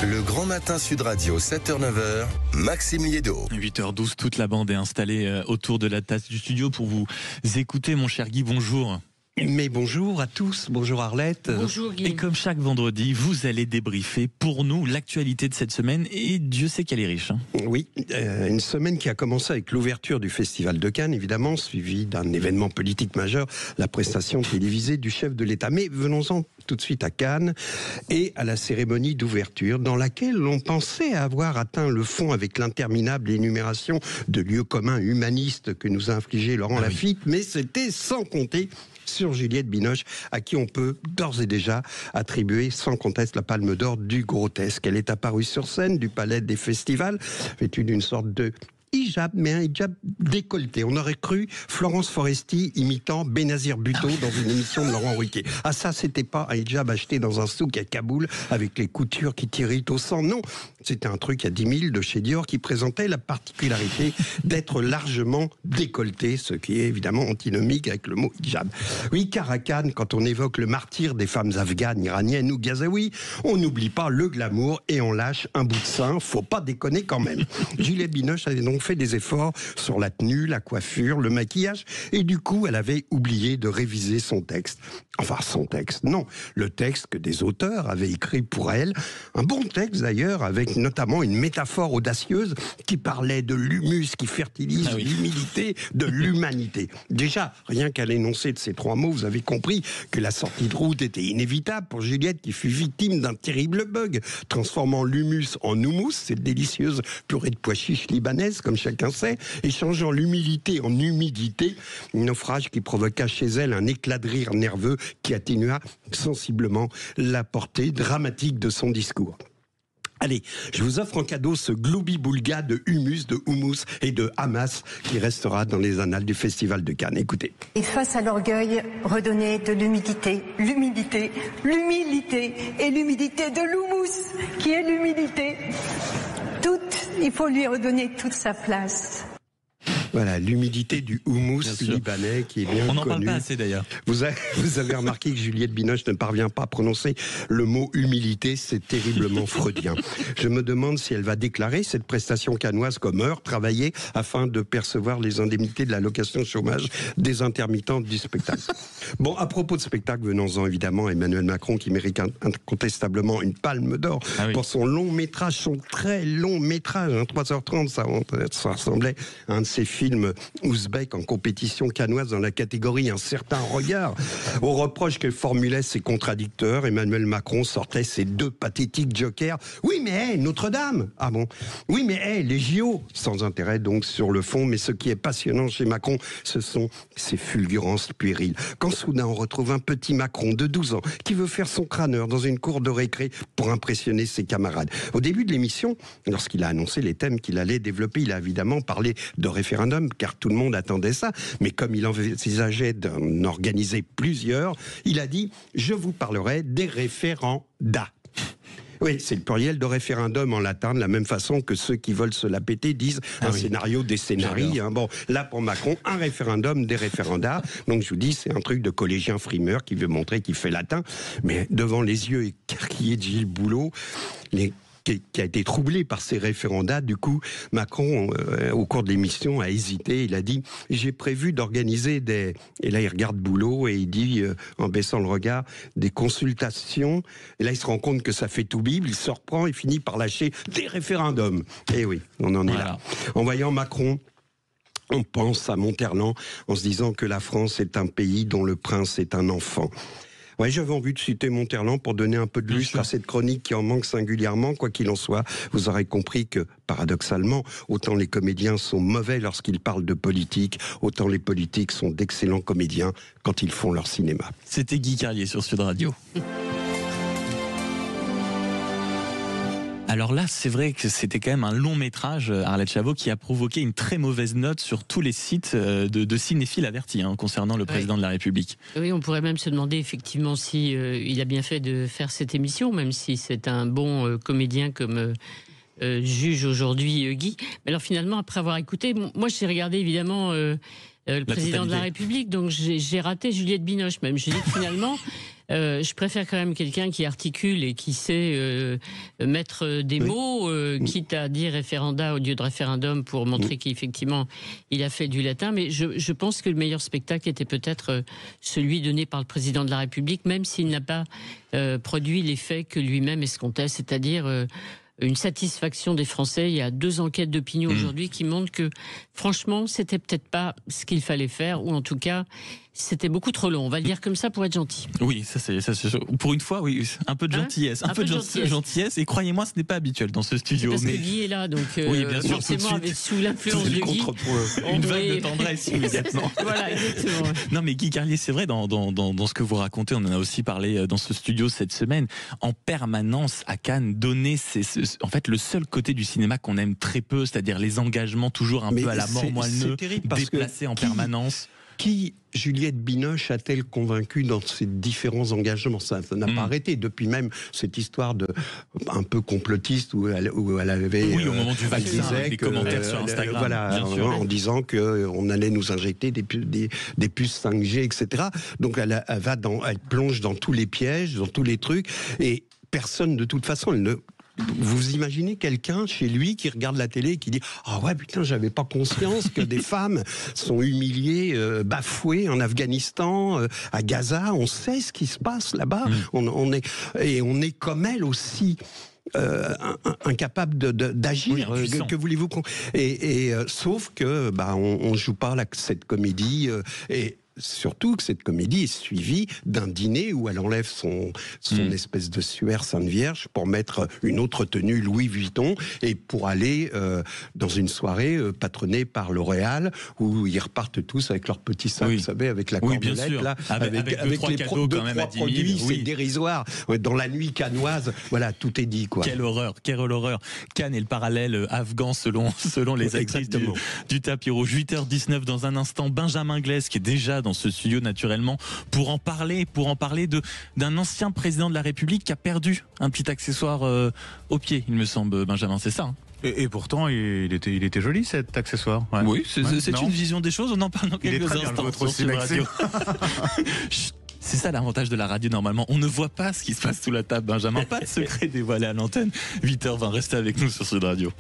Le Grand Matin Sud Radio, 7h-9h, Maxime Liédo. 8h12, toute la bande est installée autour de la tasse du studio pour vous écouter, mon cher Guy, bonjour. Mais bonjour à tous, bonjour Arlette. Bonjour Guy. Et comme chaque vendredi, vous allez débriefer pour nous l'actualité de cette semaine, et Dieu sait qu'elle est riche. Oui, une semaine qui a commencé avec l'ouverture du Festival de Cannes, évidemment, suivi d'un événement politique majeur, la prestation télévisée du chef de l'État. Mais venons-en tout de suite à Cannes et à la cérémonie d'ouverture, dans laquelle on pensait avoir atteint le fond avec l'interminable énumération de lieux communs humanistes que nous a infligé Laurent Laffitte, mais c'était sans compter sur Juliette Binoche, à qui on peut d'ores et déjà attribuer sans conteste la Palme d'Or du grotesque. Elle est apparue sur scène du Palais des Festivals, vêtue d'une sorte de hijab, mais un hijab décolleté. On aurait cru Florence Foresti imitant Benazir Bhutto dans une émission de Laurent Ruquier. Ah ça, c'était pas un hijab acheté dans un souk à Kaboul avec les coutures qui tirent au sang. Non, c'était un truc à 10 000 de chez Dior qui présentait la particularité d'être largement décolleté, ce qui est évidemment antinomique avec le mot hijab. Oui, car à Cannes, quand on évoque le martyre des femmes afghanes, iraniennes ou gazaouis, on n'oublie pas le glamour et on lâche un bout de sein. Faut pas déconner quand même. Juliette Binoche avait donc fait des efforts sur la tenue, la coiffure, le maquillage, et du coup, elle avait oublié de réviser son texte. Enfin, son texte, non. Le texte que des auteurs avaient écrit pour elle. Un bon texte d'ailleurs, avec notamment une métaphore audacieuse qui parlait de l'humus qui fertilise l'humilité de l'humanité. Déjà, rien qu'à l'énoncé de ces trois mots, vous avez compris que la sortie de route était inévitable pour Juliette qui fut victime d'un terrible bug, transformant l'humus en houmous, cette délicieuse purée de pois chiches libanaise, comme chacun sait, et changeant l'humilité en humidité, un naufrage qui provoqua chez elle un éclat de rire nerveux qui atténua sensiblement la portée dramatique de son discours. Allez, je vous offre en cadeau ce gloubi-boulga de humus, de houmous et de hamas qui restera dans les annales du Festival de Cannes. Écoutez. Et face à l'orgueil, redonner de l'humidité, l'humilité et l'humidité de l'houmous, qui est l'humilité. Il faut lui redonner toute sa place. Voilà, l'humidité du houmous libanais qui est bien connu. On n'en parle pas assez d'ailleurs. Vous avez remarqué que Juliette Binoche ne parvient pas à prononcer le mot humilité, c'est terriblement freudien. Je me demande si elle va déclarer cette prestation cannoise comme heure travaillée afin de percevoir les indemnités de l'allocation chômage des intermittents du spectacle. Bon, à propos de spectacle, venons-en évidemment à Emmanuel Macron qui mérite incontestablement une palme d'or pour son long métrage, son très long métrage, 3h30, ça ressemblait à un de ses films ouzbek en compétition cannoise dans la catégorie Un certain regard. Au reproche qu'elle formulait ses contradicteurs, Emmanuel Macron sortait ses deux pathétiques jokers. Oui, mais Notre-Dame. Ah bon. Oui, mais les JO. Sans intérêt donc sur le fond, mais ce qui est passionnant chez Macron, ce sont ses fulgurances puériles. Quand soudain on retrouve un petit Macron de 12 ans qui veut faire son crâneur dans une cour de récré pour impressionner ses camarades. Au début de l'émission, lorsqu'il a annoncé les thèmes qu'il allait développer, il a évidemment parlé de référendum, car tout le monde attendait ça. Mais comme il envisageait d'en organiser plusieurs, il a dit « Je vous parlerai des référenda ». Oui, c'est le pluriel de référendum en latin, de la même façon que ceux qui veulent se la péter disent scénario des scénarii. Bon, là pour Macron, un référendum des référendats. Donc je vous dis, c'est un truc de collégien frimeur qui veut montrer qu'il fait latin. Mais devant les yeux écarquillés de Gilles Boulot, qui a été troublé par ces référendats. Du coup, Macron, au cours de l'émission, a hésité. Il a dit « J'ai prévu d'organiser des... » Et là, il regarde Boulot et il dit, en baissant le regard, des consultations. Et là, il se rend compte que ça fait tout Bible. Il se reprend et finit par lâcher des référendums. Et oui, on en est là. En voyant Macron, on pense à Monterland en se disant que la France est un pays dont le prince est un enfant. Ouais, j'avais envie de citer Monterland pour donner un peu de lustre à cette chronique qui en manque singulièrement. Quoi qu'il en soit, vous aurez compris que, paradoxalement, autant les comédiens sont mauvais lorsqu'ils parlent de politique, autant les politiques sont d'excellents comédiens quand ils font leur cinéma. C'était Guy Carlier sur Sud Radio. Alors là, c'est vrai que c'était quand même un long métrage, Arlette Chavot, qui a provoqué une très mauvaise note sur tous les sites de cinéphiles avertis concernant le président de la République. Oui, on pourrait même se demander effectivement si il a bien fait de faire cette émission, même si c'est un bon comédien comme juge aujourd'hui Guy. Mais alors finalement, après avoir écouté, moi j'ai regardé évidemment le président de la République, donc j'ai raté Juliette Binoche même. Je dis que finalement... Je préfère quand même quelqu'un qui articule et qui sait mettre des mots, quitte à dire référenda au lieu de référendum pour montrer qu'effectivement il a fait du latin. Mais je pense que le meilleur spectacle était peut-être celui donné par le président de la République, même s'il n'a pas produit l'effet que lui-même escomptait, c'est-à-dire une satisfaction des Français. Il y a 2 enquêtes d'opinion aujourd'hui qui montrent que, franchement, c'était peut-être pas ce qu'il fallait faire, ou en tout cas, c'était beaucoup trop long. On va le dire comme ça pour être gentil. Oui, ça c'est pour une fois, oui, un peu de gentillesse, un peu de gentillesse. Et croyez-moi, ce n'est pas habituel dans ce studio. Parce que Guy est là, donc oui, bien sûr, forcément, sous l'influence de Guy, une vague de tendresse immédiatement. Voilà, exactement. Non, mais Guy Carlier, c'est vrai, dans ce que vous racontez, on en a aussi parlé dans ce studio cette semaine. En permanence à Cannes, donner en fait le seul côté du cinéma qu'on aime très peu, c'est-à-dire les engagements toujours un peu à la mort moelleux, déplacés en permanence. Qui Juliette Binoche a-t-elle convaincu dans ses différents engagements? Ça n'a pas arrêté depuis même cette histoire un peu complotiste où elle avait au moment du vaccin, avec des commentaires sur Instagram, voilà, en disant qu'on allait nous injecter des puces 5G, etc. Donc elle plonge dans tous les pièges, dans tous les trucs, et personne de toute façon, vous imaginez quelqu'un chez lui qui regarde la télé et qui dit « Ah ouais, putain, j'avais pas conscience que des femmes sont humiliées, bafouées en Afghanistan, à Gaza, on sait ce qui se passe là-bas, on est comme elle aussi. » incapable d'agir. Oui, que voulez-vous sauf que on joue pas cette comédie et surtout que cette comédie est suivie d'un dîner où elle enlève son espèce de suaire Sainte Vierge pour mettre une autre tenue Louis Vuitton et pour aller dans une soirée patronnée par L'Oréal où ils repartent tous avec leur petit sac, vous savez, avec la cordelette, là, avec les cadeaux quand même à 10 000. Produits, c'est dérisoire. Dans la nuit cannoise, voilà, tout est dit, quoi. Quelle horreur. Cannes et le parallèle afghan selon les actrices du tapis rouge. 8h19 dans un instant, Benjamin Glaise qui est déjà dans ce studio naturellement pour en parler d'un ancien président de la République qui a perdu un petit accessoire au pied, il me semble, Benjamin, c'est ça, hein? Et pourtant, il était joli cet accessoire. Ouais. Oui, c'est une vision des choses, on en parle dans quelques instants sur Sud Radio. C'est ça l'avantage de la radio normalement, on ne voit pas ce qui se passe sous la table, Benjamin, pas de secret dévoilé à l'antenne. 8h20, restez avec nous sur Sud Radio.